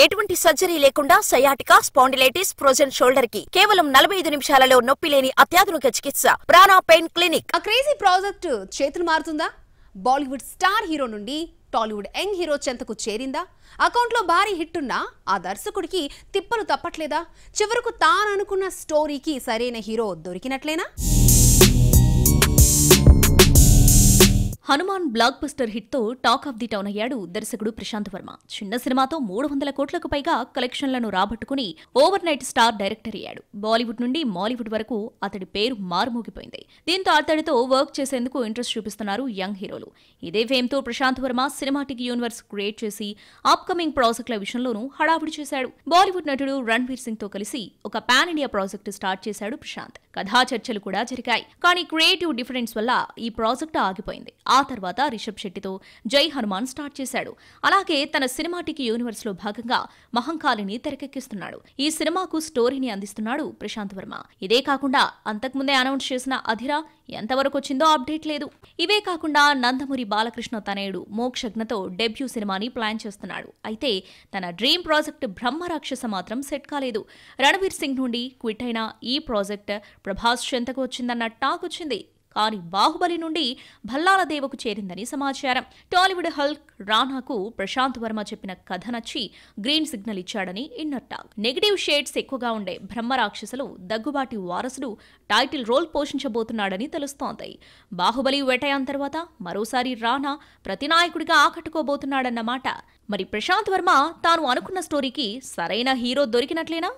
ఎటువంటి సర్జరీ లేకుండా sciatica, spondylitis, frozen shoulder కి కేవలం 45 నిమిషాలలో నొప్పి లేని అత్యాధునిక చికిత్స ప్రాణ పెయిన్ క్లినిక్. ఆ క్రేజీ ప్రాజెక్ట్ చేతులు మారుతుందా? బాలీవుడ్ స్టార్ హీరో నుండి టాలీవుడ్ యంగ్ హీరో చెంతకు చేరిందా? అకౌంట్లో భారీ హిట్ ఉన్నా ఆ దర్శకుడికి తిప్పలు తప్పట్లేదా? చివరకు తాననుకున్న స్టోరీకి సరైన హీరో దొరికినట్లేనా? హనుమాన్ బ్లాక్ బస్టర్ హిట్ తో టాక్ ఆఫ్ ది టౌన్ అయ్యాడు దర్శకుడు ప్రశాంత్ వర్మ. చిన్న సినిమాతో 300 కోట్లకు పైగా కలెక్షన్లను రాబట్టుకుని ఓవర్ నైట్ స్టార్ డైరెక్టర్ అయ్యాడు. బాలీవుడ్ నుండి మాలీవుడ్ వరకు అతడి పేరు మారుమోగిపోయింది. దీంతో అతడితో వర్క్ చేసేందుకు ఇంట్రెస్ట్ చూపిస్తున్నారు యంగ్ హీరోలు. ఇదే ఫేమ్ తో Prashanth Varma cinematic universe create చేసి అప్కమింగ్ ప్రాజెక్టుల విషయంలోనూ హడావుడి చేశాడు. బాలీవుడ్ నటుడు రణ్వీర్ సింగ్ తో కలిసి ఒక పాన్ ఇండియా ప్రాజెక్టు స్టార్ట్ చేశాడు ప్రశాంత్. కథా చర్చలు కూడా జరిగాయి. కానీ క్రియేటివ్ డిఫరెన్స్ వల్ల ఈ ప్రాజెక్టు ఆగిపోయింది. ఆ తర్వాత రిషబ్ శెట్టితో జై హనుమాన్ స్టార్ట్ చేశాడు. అలాగే తన సినిమాటిక్ యూనివర్స్ లో భాగంగా మహంకాళిని తెరకెక్కిస్తున్నాడు. ఈ సినిమాకు స్టోరీని అందిస్తున్నాడు ప్రశాంత్ వర్మ. ఇదే కాకుండా అంతకుముందే అనౌన్స్ చేసిన అధిరా ఎంతవరకు వచ్చిందో అప్డేట్ లేదు. ఇవే కాకుండా నందమూరి బాలకృష్ణ తనయుడు మోక్షజ్ఞతో డెబ్యూ సినిమాని ప్లాన్ చేస్తున్నాడు. అయితే తన డ్రీమ్ ప్రాజెక్ట్ బ్రహ్మరాక్షస మాత్రం సెట్ కాలేదు. రణవీర్ సింగ్ నుండి క్విట్ అయిన ఈ ప్రాజెక్ట్ ప్రభాస్ చెంతకు వచ్చిందన్న టాక్ వచ్చింది. కానీ బాహుబలి నుండి భల్లాల దేవకు చేరిందని సమాచారం. టాలీవుడ్ హల్క్ రానాకు ప్రశాంత్ వర్మ చెప్పిన కథ నచ్చి గ్రీన్ సిగ్నల్ ఇచ్చాడని ఇన్నర్ టాక్. నెగటివ్ షేడ్స్ ఎక్కువగా ఉండే బ్రహ్మరాక్షసులు దగ్గుబాటి వారసుడు టైటిల్ రోల్ పోషించబోతున్నాడని తెలుస్తోంది. బాహుబలి వేటయాన్ తర్వాత మరోసారి రానా ప్రతినాయకుడిగా ఆకట్టుకోబోతున్నాడన్నమాట. మరి ప్రశాంత్ వర్మ తాను అనుకున్న స్టోరీకి సరైన హీరో దొరికినట్లేనా?